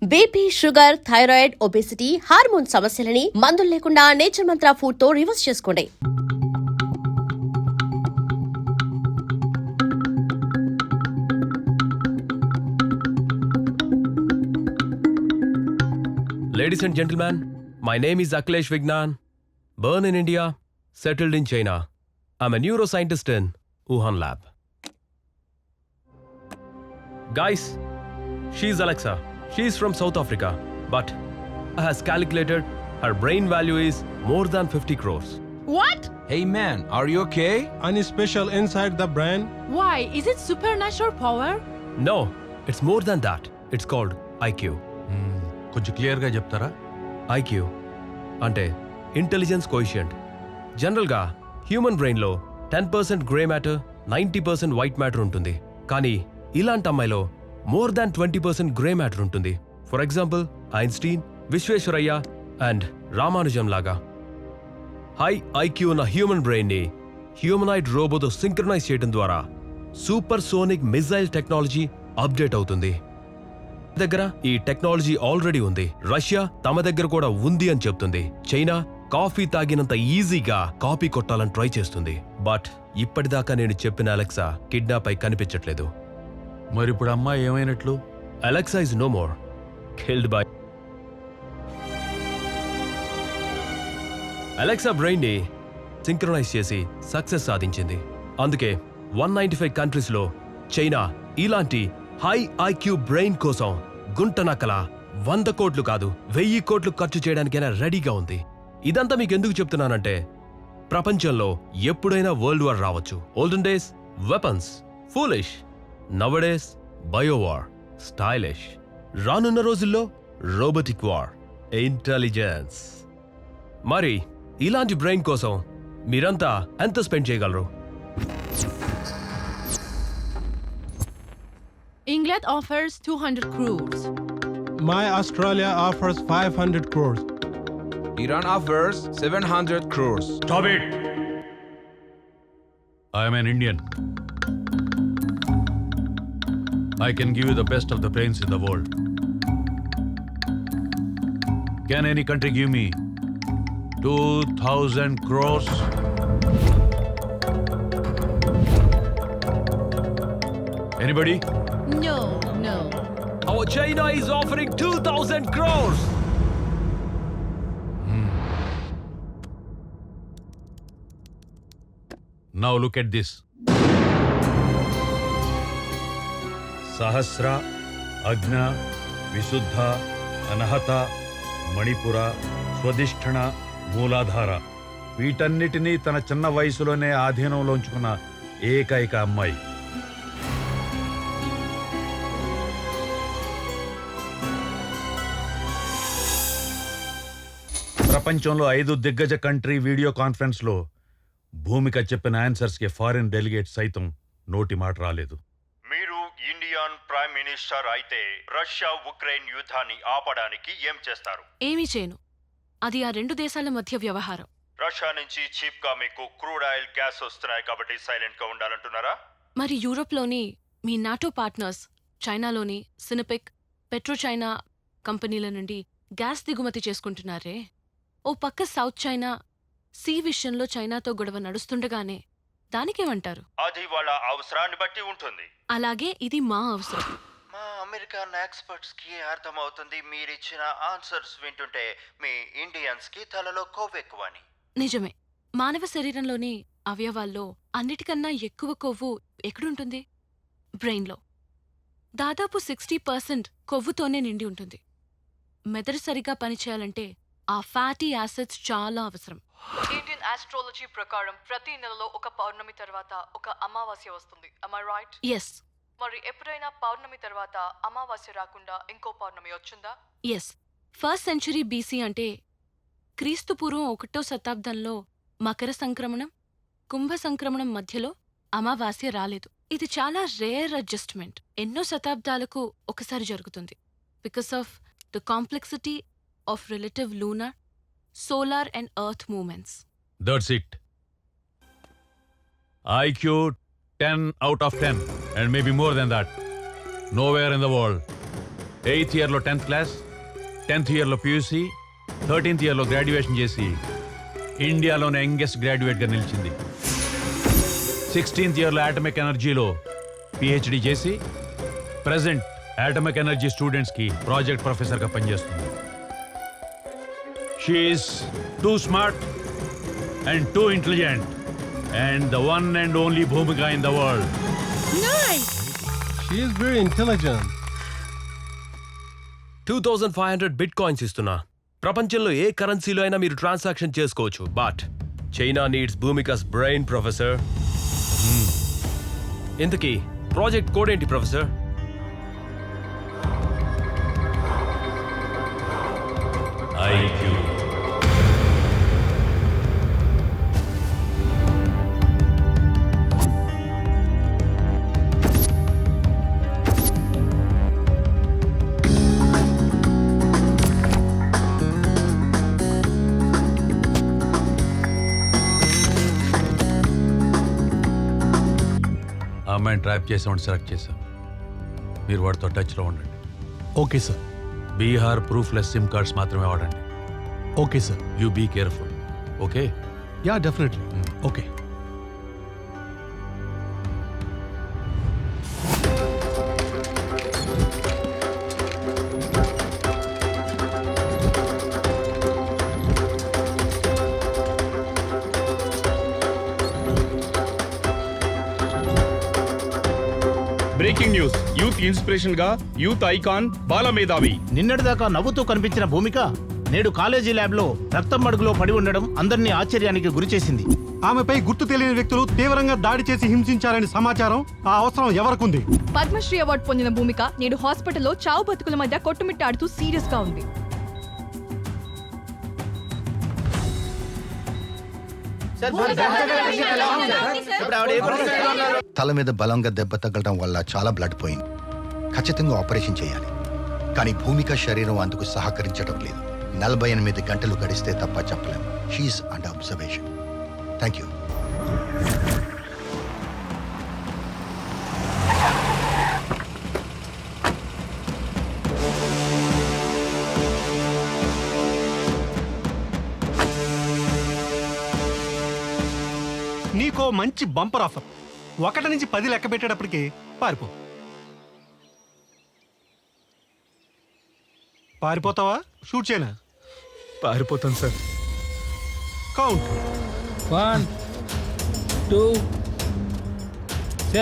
BP, sugar, thyroid, obesity, hormone సమస్యలని మందులు లేకుండా నేచర్ మంత్ర ఫుడ్ తో రివర్స్ చేసుకోండి. Ladies and gentlemen, my name is Akhilesh Vignan. Born in India, settled in China. I'm a neuroscientist in Wuhan lab. Guys, she's Alexa. She's from South Africa, but has calculated her brain value is more than 50 crores. What? Hey man, are you okay? Any special inside the brain? Why? Is it supernatural power? No, it's more than that. It's called IQ. కొంచెం క్లియర్గా చెప్తారా? IQ అంటే intelligence coefficient. జనరల్గా human బ్రెయిన్లో 10% grey matter, 90% white matter ఉంటుంది. కానీ ఇలాంటి అమ్మాయిలో మోర్ దాన్ 20% గ్రే మ్యాటర్ ఉంటుంది. For example Einstein, Visvesvaraya and Ramanujam లాగా. హై ఐక్యూ ఉన్న హ్యూమన్ బ్రెయిన్ని హ్యూమనాయిడ్ రోబోతో సింక్రనైజ్ చేయడం ద్వారా super sonic missile technology update అవుతుంది. దగ్గర ఈ టెక్నాలజీ ఆల్రెడీ ఉంది. రష్యా తమ దగ్గర కూడా ఉంది అని చెప్తుంది. చైనా కాఫీ తాగినంత ఈజీగా కాపీ కొట్టాలని ట్రై చేస్తుంది. బట్ ఇప్పటిదాకా నేను చెప్పిన అలెక్సా కిడ్నాప్ అయి కనిపించట్లేదు. మరి ఇప్పుడు అమ్మాయి ఏమైనట్లు? Alexa is no more, killed by. Alexa brain ని సింక్రనైజ్ చేసి సక్సెస్ సాధించింది. అందుకే 195 కంట్రీస్ లో చైనా ఇలాంటి హై ఐక్యూ బ్రెయిన్ కోసం గుంటనక్కల 100 కోట్లు కాదు 1000 కోట్లు ఖర్చు చేయడానికైనా రెడీగా ఉంది. ఇదంతా మీకు ఎందుకు చెప్తున్నానంటే ప్రపంచంలో ఎప్పుడైనా వరల్డ్ వార్ రావచ్చు. Olden days weapons, foolish. Nowadays bio war, stylish. రానున్న రోజుల్లో రోబోటిక్ వార్, ఇంటెలిజెన్స్. మరి ఇలాంటి బ్రెయిన్ కోసం మీరంతా ఎంత స్పెండ్ చేయగలరు? England offers 200 crores. My Australia offers 500 crores. Iran offers 700 crores. Stop it! I am an Indian. I can give you the best of the brains in the world. Can any country give me 2,000 crores? Anybody? No. Our China is offering 2,000 crores. Now look at this. Sahasra, Agna, Visuddha, Anahata, Manipura, Swadhisthana, Mooladhara. వీటన్నిటినీ తన చిన్న వయసులోనే ఆధీనంలో ఉంచుకున్న ఏకైక అమ్మాయి. ప్రపంచంలో 5 దిగ్గజ కంట్రీ వీడియో కాన్ఫరెన్స్ లో భూమిక చెప్పిన ఆన్సర్స్ కి ఫారిన్ డెలిగేట్ సైతం నోటి మాట రాలేదు. మీరు ఇండియన్ ప్రైమ్ మినిస్టర్ అయితే రష్యా ఉక్రెయిన్ యుద్ధాన్ని ఆపడానికి ఏం చేస్తారు? ఏమీ చేయను. అది ఆ రెండు దేశాల మధ్య వ్యవహారం. రష్యా నుంచి చీప్ గా మీకు క్రూడ్ ఆయిల్, గ్యాస్ వస్తున్నాయి కాబట్టి సైలెంట్ గా ఉండాలంటున్నారా? మరి యూరోప్లోని మీ నాటో పార్ట్నర్స్ చైనాలోని సినపెక్, పెట్రోచైనా కంపెనీల నుండి గ్యాస్ దిగుమతి చేసుకుంటున్నారే. ఓ పక్క సౌత్ చైనా సీ విషయంలో చైనాతో గొడవ నడుస్తుండగానే దానికేమంటారు? అది వాళ్ళ అవసరాన్ని బట్టి ఉంటుంది. అలాగే ఇది మా అవసరం. మా అమెరికన్ ఎక్స్పర్ట్స్ కి అర్థమవుతుంది మీరిచ్చిన ఆన్సర్స్ వింటుంటే మీ ఇండియన్స్ కి తలలో కొవ్వెక్కువని. నిజమే. మానవ శరీరంలోని అవయవాల్లో అన్నిటికన్నా ఎక్కువ కొవ్వు ఎక్కడుంటుంది? బ్రెయిన్లో. దాదాపు 60% కొవ్వుతోనే నిండి ఉంటుంది. మెదడు సరిగా పనిచేయాలంటే ఆ ఫ్యాటీ యాసిడ్స్ చాలా అవసరం. ఇండియన్ ఆస్ట్రాలజీ ప్రకారం ప్రతి నెలలో ఒక పౌర్ణమి తర్వాత ఒక అమావాస్య వస్తుంది. Am I right? ఎస్. మరి ఎప్పుడైనా పౌర్ణమి తర్వాత అమావాస్య రాకుండా ఇంకో పౌర్ణమి వచ్చిందా? ఎస్. 1st century BC అంటే క్రీస్తు పూర్వం 1వ శతాబ్దంలో మకర సంక్రమణం, కుంభ సంక్రమణం మధ్యలో అమావాస్య రాలేదు. ఇది చాలా రేర్ అడ్జస్ట్మెంట్. ఎన్నో శతాబ్దాలకు ఒకసారి జరుగుతుంది. Because of the complexity of relative lunar, solar and earth movements. That's it. IQ 10 out of 10 and maybe more than that. Nowhere in the world 8th ఇయర్లో 10th క్లాస్, 10th ఇయర్లో PUC, 13th ఇయర్లో graduation చేసి ఇండియాలోనే youngest గ్రాడ్యుయేట్గా నిలిచింది. 16th ఇయర్లో atomic ఎనర్జీలో PhD చేసి present atomic energy స్టూడెంట్స్కి ప్రాజెక్ట్ ప్రొఫెసర్గా పనిచేస్తుంది. She is too smart and too intelligent and the one and only Bhoomika in the world. She is very intelligent. 2500 bitcoins ఇస్తున్నా. ప్రపంచంలో ఏ కరెన్సీలో అయినా మీరు ట్రాన్సాక్షన్ చేసుకోవచ్చు. బట్ చైనా నీడ్స్ భూమికాస్ బ్రెయిన్ ప్రొఫెసర్. ఇంతకీ ప్రాజెక్ట్ కోడ్ ఏంటి ప్రొఫెసర్? IQ. ఆ అమ్మాయిని ట్రాప్ చేసామని సెలెక్ట్ చేశాం. మీరు వాడితో టచ్లో ఉండండి. Okay, sir. Bihar proofless SIM cards మాత్రమే వాడండి. Okay, sir. You be careful. Okay? Yeah, definitely. Okay. Breaking news. Youth inspiration గా యూత్ ఐకాన్ బాలమేధావి నిన్నటిదాకా నవ్వుతూ కనిపించిన భూమిక నేడు కాలేజీ ల్యాబ్ లో రక్తం మడుగులో పడి ఉండడం అందరినీ ఆశ్చర్యానికి గురిచేసింది. ఆమెపై గుర్తు తెలియని వ్యక్తులు తీవ్రంగా దాడి చేసి హింసించారని సమాచారం. ఆ అవసరం ఎవరికుంది? పద్మశ్రీ అవార్డు పొందిన భూమిక నేడు హాస్పిటల్లో చావు బతుకుల మధ్య కొట్టుమిట్టాడుతూ సీరియస్ గా ఉంది. తల మీద బలంగా దెబ్బ తగ్గడం వల్ల చాలా బ్లడ్ పోయింది. ఖచ్చితంగా ఆపరేషన్ చేయాలి. కానీ భూమిక శరీరం అందుకు సహకరించడం లేదు. 48 గంటలు గడిస్తే తప్ప చెప్పలేం. She's under observation. Thank you. నీకో మంచి బంపర్ ఆఫర్. 1 నుంచి 10 లెక్క పెట్టేటప్పటికి పారిపో. పారిపోతావా? షూట్ చేయనా? పారిపోతాను సార్. కౌంట్. 1 2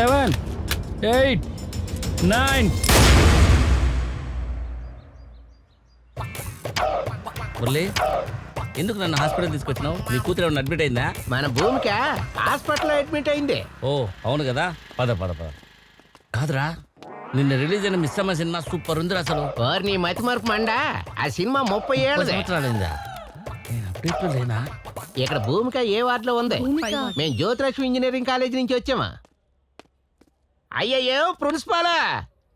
7 8 9. మురళి, ఎందుకు నన్ను హాస్పిటల్ తీసుకొచ్చినావు? నీ కూతురు ఏమన్నా అడ్మిట్ అయిందా? మన భూమిక హాస్పిటల్లో అడ్మిట్ అయింది. ఓ అవును కదా. పద పద పద. కాదురా, నిన్న రిలీజ్ అయిన మిస్సమ్మ సినిమా సూపర్ ఉంది అసలు. నీ మతి మరపు మండా. ఆ సినిమా 30 ఏళ్ళది. సంవత్సరాలైందా? నేను అప్డేట్లో లేనా? ఇక్కడ భూమిక ఏ వార్డులో ఉంది? మేము జ్యోతిలక్ష్మి ఇంజనీరింగ్ కాలేజ్ నుంచి వచ్చామా. అయ్యయ్యో ప్రిన్సిపాలా,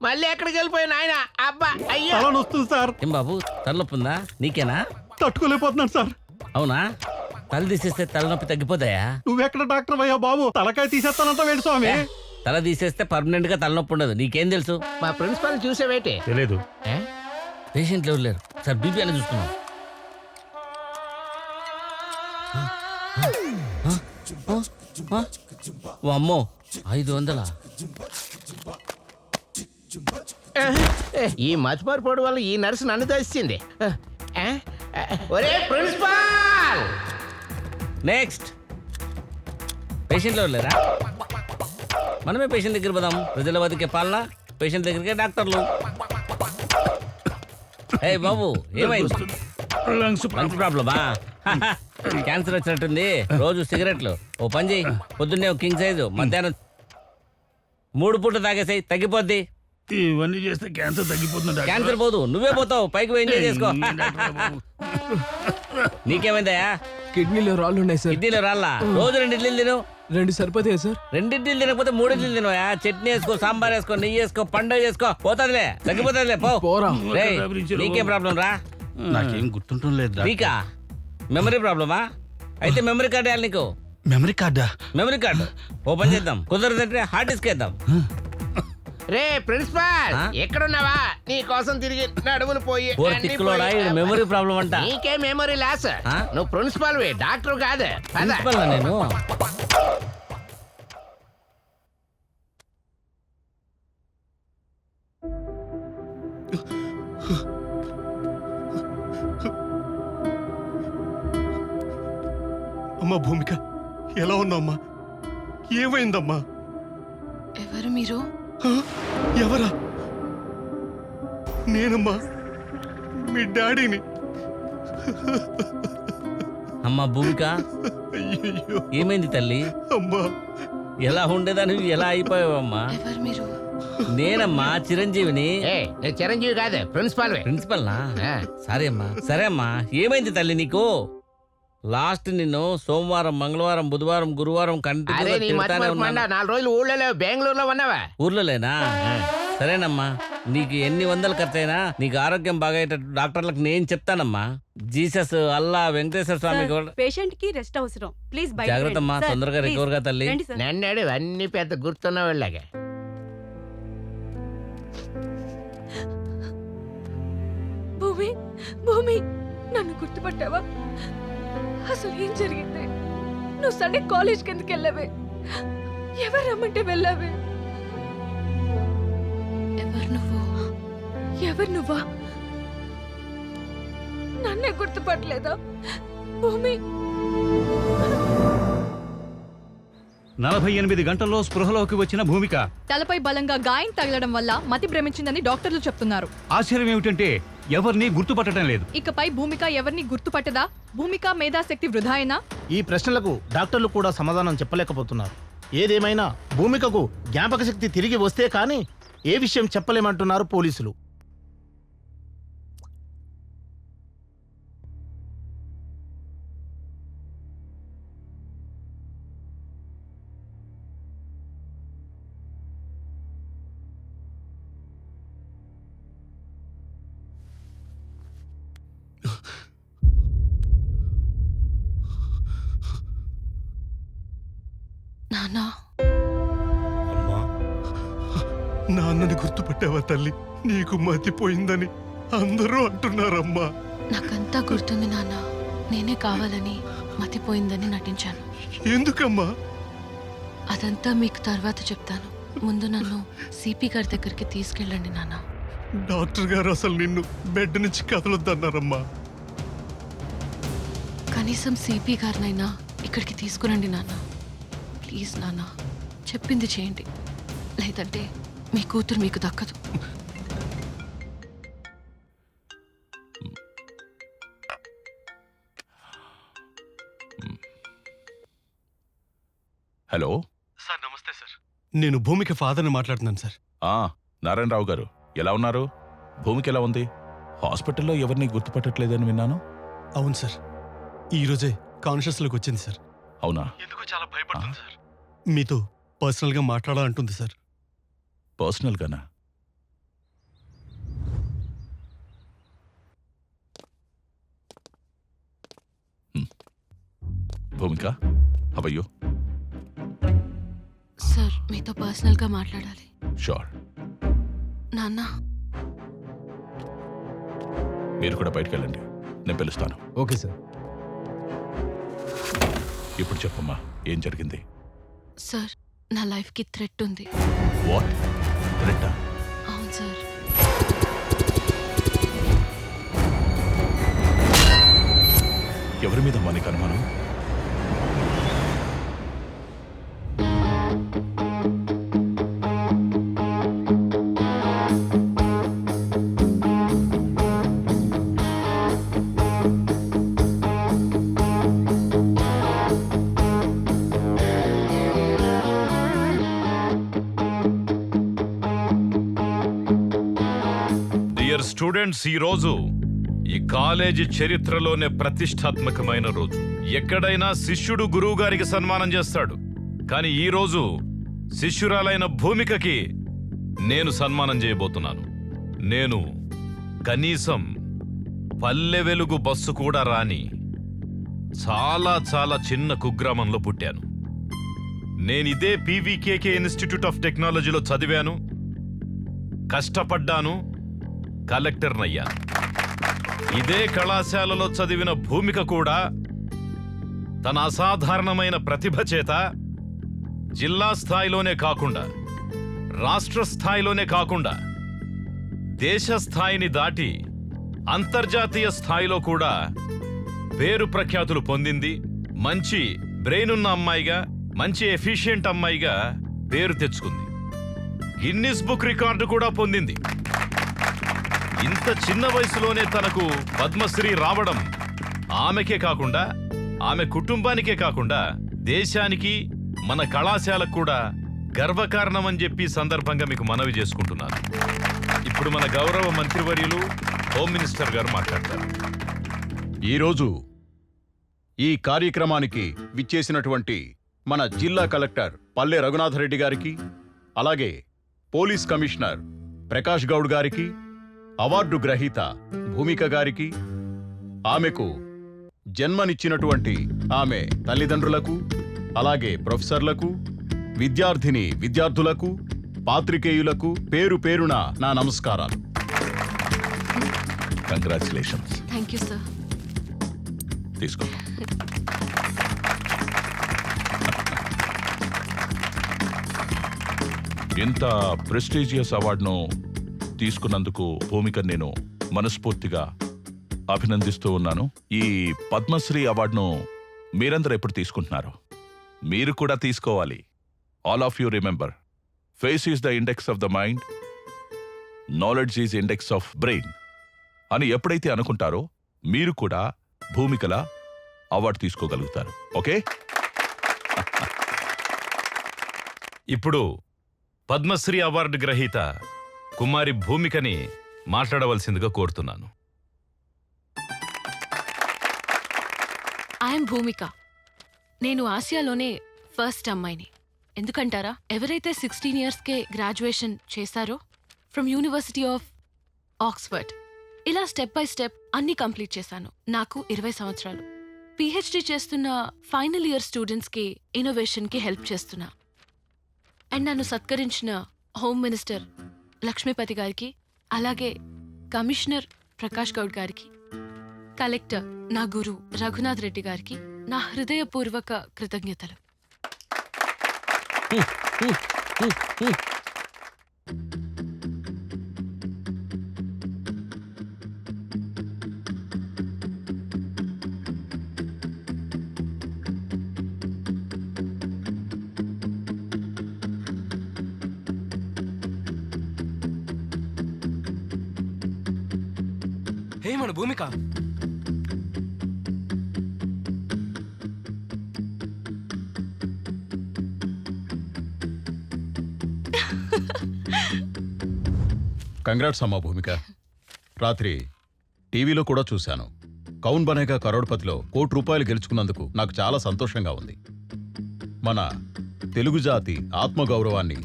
మళ్ళీ ఎక్కడికి వెళ్ళిపోయిన ఆయన? అబ్బా అయ్యో. వస్తుంది సార్. ఏం బాబు, తలనొప్పి ఉందా? నీకేనా? తట్టుకోలేకపోతున్నాను సార్. అవునా? తల తీసేస్తే తలనొప్పి తగ్గిపోతాయా? నువ్వెక్కడ డాక్టర్ అయ్యా బాబు? తలకాయ తీసేస్తానంట వేడు స్వామి. తల తీసేస్తే పర్మనెంట్ గా తలనొప్పి ఉండదు. నీకేం తెలుసు? మా ప్రిన్సిపాల్ చూసేవేటి? తెలియదు. పేషెంట్లు ఎవరు లేరు సార్. బీపీ అని చూసుకున్నాం. అమ్మో, 500. ఈ మతిమరుపోడు వల్ల ఈ నర్సు నన్ను దర్శించింది. ఒరే ప్రిన్సిపాల్. నెక్స్ట్ పేషెంట్లు ఎవరు లేరా? మనమే పేషెంట్ దగ్గర పోదాం. ప్రజల బతికే పాలన, పేషెంట్ దగ్గరికే డాక్టర్లు. ఏ బాబు, ఏమైంది? లంగ్స్ ప్రాబ్లమా? క్యాన్సర్ వచ్చినట్టుంది. రోజు సిగరెట్లు. ఓ పని చేయి, పొద్దున్నే ఒక కింగ్ సైజు, మధ్యాహ్నం 3 పూట తాగేసాయి, తగ్గిపోద్ది. ఇవన్నీ చేస్తే క్యాన్సర్ తగ్గిపోతుంది. క్యాన్సర్ పోదు, నువ్వే పోతావు. పైకి పోయి ఎంజాయ్ చేసుకో. నీకేమైందయా? కిడ్నీలో రాళ్ళు ఉన్నాయి సార్. కిడ్నీలో రాళ్ళా? రోజు 2 ఇడ్లీలు తిను. 2 సరిపోతాయి సార్. 2 ఇడ్లీలు తినకపోతే 3 ఇడ్లీలు తినవా? చట్నీ వేసుకో, సాంబార్ వేసుకో, నెయ్యి వేసుకో, పండుగ చేసుకో. పోతాదిలే, తగ్గిపోతాదిలే. పోరా. నీకేం ప్రాబ్లం రా? నాకేం గుర్తుంటం లేదు. నీకా మెమరీ ప్రాబ్లమా? అయితే మెమరీ కార్డు వేయాలి నీకు. మెమరీ కార్డా? మెమరీ కార్డు ఓ పని చేద్దాం. కుదరదంటే హార్డ్ డిస్క్ వేద్దాం. రే ప్రిన్సిపాల్ ఆ? ఎక్కడున్నావా? నీ కోసం తిరిగి నడుములు పోయి ఓ అన్నీ తిక్కులోడా పోయి. ఈడు మెమరీ ప్రాబ్లం అంట. నీకే మెమరీ లాస్. ఆ? నువ్వు ప్రిన్సిపాల్ డాక్టర్ కాదు. పద. ప్రిన్సిపల్ నేను. అమ్మా భూమిక, ఎలా ఉన్నామ్మా? ఏమైందమ్మా? ఎవరు మీరు? హ? ఎవరా? నేనమ్మా, మీ డాడీని. అమ్మా భూమిక, అయ్యయ్యో ఏమైంది తల్లి? అమ్మా. ఎలా ఉండేదానివి ఎలా అయిపోయావమ్మా? ఎవరు మీరు? నేనమ్మా చిరంజీవిని. నేను చిరంజీవి కాదు, ప్రిన్సిపాల్. ప్రిన్సిపల్ నా? సరే అమ్మా, సరే అమ్మా. ఏమైంది తల్లి నీకు? లాస్ట్ నిన్ను సోమవారం, మంగళవారం, బుధవారం, గురువారం అరే నీ మతి మరపు మండా, 4 రోజులు ఊళ్ళో లేవు, బెంగళూరులో ఉన్నావా? ఊర్లోలేనా? సరేనమ్మా, నీకు ఎన్ని వందలు ఖర్చయినా నీకు ఆరోగ్యం బాగయ్యేటట్టు డాక్టర్లకు నేను చెప్తానమ్మా. జీసస్, అల్లా, వెంకటేశ్వర స్వామి కూడా. పేషెంట్ కి రెస్ట్ అవసరం. ప్లీజ్ జాగ్రత్త అమ్మా, తొందరగా రికవర్ గా తల్లి. నన్నాడు అన్ని పెద్ద గుర్తున్న వాళ్ళగా. భూమి, భూమి, నన్ను గుర్తుపట్టావా? అసలు ఏం జరిగింది? నువ్వు సండే కాలేజ్కి ఎందుకు వెళ్ళావే? ఎవరు రమ్మంటే వెళ్ళావే? ఎవరు నువ్వు? ఎవరు నువ్వా? నన్నే గుర్తుపట్టలేదా? భూమి, 48 గంటల్లో స్పృహలోకి వచ్చిన భూమిక. తలపై బలంగా గాయం తగలడం వల్ల మతి భ్రమించిందని డాక్టర్లు చెప్తున్నారు. ఆశ్చర్యం ఏమిటంటే ఎవరిని గుర్తుపట్టడం లేదు. ఇకపై భూమిక ఎవరిని గుర్తుపట్టదా? భూమిక మేధాశక్తి వృధాయేనా? ఈ ప్రశ్నలకు డాక్టర్లు కూడా సమాధానం చెప్పలేకపోతున్నారు. ఏదేమైనా భూమికకు జ్ఞాపక శక్తి తిరిగి వస్తే కానీ ఏ విషయం చెప్పలేమంటున్నారు పోలీసులు. నాన్నా, నాన్నని గుర్తుపట్టావా తల్లి? నీకు మతిపోయిందని అందరూ అంటున్నారమ్మా. నాకంతా గుర్తుంది నాన్న. నేనే కావాలని మతిపోయిందని నటించాను. ఎందుకమ్మా? అదంతా మీకు తర్వాత చెప్తాను. ముందు నన్ను సిపి గారి దగ్గరికి తీసుకెళ్ళండి నాన్న. డాక్టర్ గారు అసలు నిన్ను బెడ్ నుంచి కదలొద్దన్నారమ్మా. కనీసం సిపి గారినైనా ఇక్కడికి తీసుకురండి నాన్న. ప్లీజ్ నాన్న, చెప్పింది చేయండి, లేదంటే మీ కూతురు మీకు దక్కదు. హలో సార్ నమస్తే సార్. నేను భూమిక ఫాదర్ని మాట్లాడుతున్నాను సార్. నారాయణరావు గారు ఎలా ఉన్నారు? భూమికి ఎలా ఉంది? హాస్పిటల్లో ఎవరిని గుర్తుపట్టట్లేదని విన్నాను. అవును సార్, ఈ రోజే కాన్షియస్లోకి వచ్చింది సార్. అవునా? ఎందుకో చాలా భయపడుతుంది సార్. మీతో పర్సనల్గా మాట్లాడాలంటుంది సార్. పర్సనల్గానా? భూమిక, హవయ్యో? సార్, మీతో పర్సనల్గా మాట్లాడాలి. షూర్. నాన్న, మీరు కూడా బయటకు వెళ్ళండి, నేను పిలుస్తాను. Okay sir. ఇప్పుడు చెప్పమ్మా, ఏం జరిగింది? సార్, నా లైఫ్కి థ్రెట్ ఉంది. వాట్? థ్రెట్టా? అవును సార్. ఎవరి మీద మనకి అనుమానం? డియర్ స్టూడెంట్స్, ఈ రోజు ఈ కాలేజీ చరిత్రలోనే ప్రతిష్టాత్మకమైన రోజు. ఎక్కడైనా శిష్యుడు గురువు గారికి సన్మానం చేస్తాడు, కానీ ఈ రోజు శిష్యురాలైన భూమికకి నేను సన్మానం చేయబోతున్నాను. నేను కనీసం పల్లె వెలుగు బస్సు కూడా రాని చాలా చాలా చిన్న కుగ్రామంలో పుట్టాను. నేనిదే పీవీకేకే ఇన్స్టిట్యూట్ ఆఫ్ టెక్నాలజీలో చదివాను. కష్టపడ్డాను, కలెక్టర్నయ్యాను. ఇదే కళాశాలలో చదివిన భూమిక కూడా తన అసాధారణమైన ప్రతిభ చేత జిల్లా స్థాయిలోనే కాకుండా, రాష్ట్ర స్థాయిలోనే కాకుండా, దేశ స్థాయిని దాటి అంతర్జాతీయ స్థాయిలో కూడా పేరు ప్రఖ్యాతులు పొందింది. మంచి బ్రెయిన్ ఉన్న అమ్మాయిగా, మంచి ఎఫిషియెంట్ అమ్మాయిగా పేరు తెచ్చుకుంది. గిన్నిస్ బుక్ రికార్డు కూడా పొందింది. ఇంత చిన్న వయసులోనే తనకు పద్మశ్రీ రావడం ఆమెకే కాకుండా, ఆమె కుటుంబానికే కాకుండా, దేశానికి, మన కళాశాలకు కూడా గర్వకారణమని చెప్పి సందర్భంగా మీకు మనవి చేసుకుంటున్నాను. ఇప్పుడు మన గౌరవ మంత్రివర్యులు హోమ్ మినిస్టర్ గారు మాట్లాడతారు. ఈరోజు ఈ కార్యక్రమానికి విచ్చేసినటువంటి మన జిల్లా కలెక్టర్ పల్లె రఘునాథరెడ్డి గారికి, అలాగే పోలీస్ కమిషనర్ ప్రకాష్ గౌడ్ గారికి, అవార్డు గ్రహీత భూమిక గారికి, ఆమెకు జన్మనిచ్చినటువంటి ఆమె తల్లిదండ్రులకు, అలాగే ప్రొఫెసర్లకు, విద్యార్థిని విద్యార్థులకు, పాత్రికేయులకు పేరు పేరున నా నమస్కారాలు. కంగ్రాచులేషన్స్. Thank you sir. తీసుకో. ఇంత ప్రెస్టీజియస్ అవార్డును తీసుకున్నందుకు భూమిక నేను మనస్ఫూర్తిగా అభినందిస్తూ ఉన్నాను. ఈ పద్మశ్రీ అవార్డును మీరందరూ ఎప్పుడు తీసుకుంటున్నారు? మీరు కూడా తీసుకోవాలి. All of you remember, face is the index of the mind, knowledge is index of brain అని ఎప్పుడైతే అనుకుంటారో మీరు కూడా భూమికల అవార్డు తీసుకోగలుగుతారు. ఓకే? ఇప్పుడు పద్మశ్రీ అవార్డు గ్రహీత కుమారి భూమికని మాట్లాడవలసిందిగా కోరుతున్నాను. ఐఎమ్ భూమిక. నేను ఆసియాలోనే ఫస్ట్ అమ్మాయిని. ఎందుకంటారా? ఎవరైతే 16 ఇయర్స్కే గ్రాడ్యుయేషన్ చేశారో ఫ్రమ్ యూనివర్సిటీ ఆఫ్ ఆక్స్ఫర్డ్, ఇలా స్టెప్ బై స్టెప్ అన్ని కంప్లీట్ చేశాను. నాకు 20 సంవత్సరాలు. పిహెచ్డి చేస్తున్న ఫైనల్ ఇయర్ స్టూడెంట్స్కి ఇన్నోవేషన్కి హెల్ప్ చేస్తున్నా. అండ్ నన్ను సత్కరించిన హోమ్ మినిస్టర్ లక్ష్మీపతి గారికి, అలాగే కమిషనర్ ప్రకాష్ గౌడ్ గారికి, కలెక్టర్ నా గురు రఘునాథ్ రెడ్డి గారికి నా హృదయపూర్వక కృతజ్ఞతలు. హే మన భూమిక, కంగ్రాట్స్ అమ్మా భూమిక. రాత్రి టీవీలో కూడా చూశాను. కౌన్ బనేగా కరోడ్పతిలో ₹1,00,00,000 గెలుచుకున్నందుకు నాకు చాలా సంతోషంగా ఉంది. మన తెలుగు జాతి ఆత్మగౌరవాన్ని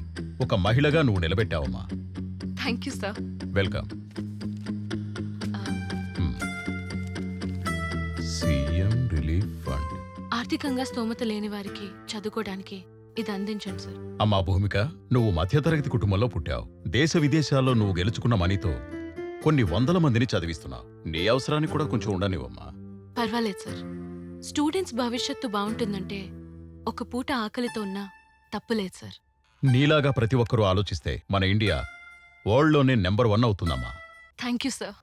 ఒక మహిళగా నువ్వు నిలబెట్టావమ్మా. Thank you sir. Welcome. CM relief fund. ఆర్థికంగా స్తోమత లేని వారికి చదువుకోవడానికి ఇది అందించండి సార్. అమ్మా భూమిక, నువ్వు మధ్యతరగతి కుటుంబంలో పుట్టావు. దేశ విదేశాల్లో నువ్వు గెలుచుకున్న మనీతో కొన్ని వందల మందిని చదివిస్తున్నావు. నీ అవసరానికి కూడా కొంచెం ఉండనివమ్మా. పర్వాలేదు సార్. స్టూడెంట్స్ భవిష్యత్తు బాగుంటుందంటే ఒక పూట ఆకలితో ఉన్నా తప్పులేదు సార్. నీలాగా ప్రతి ఒక్కరూ ఆలోచిస్తే మన ఇండియా వరల్డ్లోనే నెంబర్ 1 అవుతుందమ్మా. Thank you sir.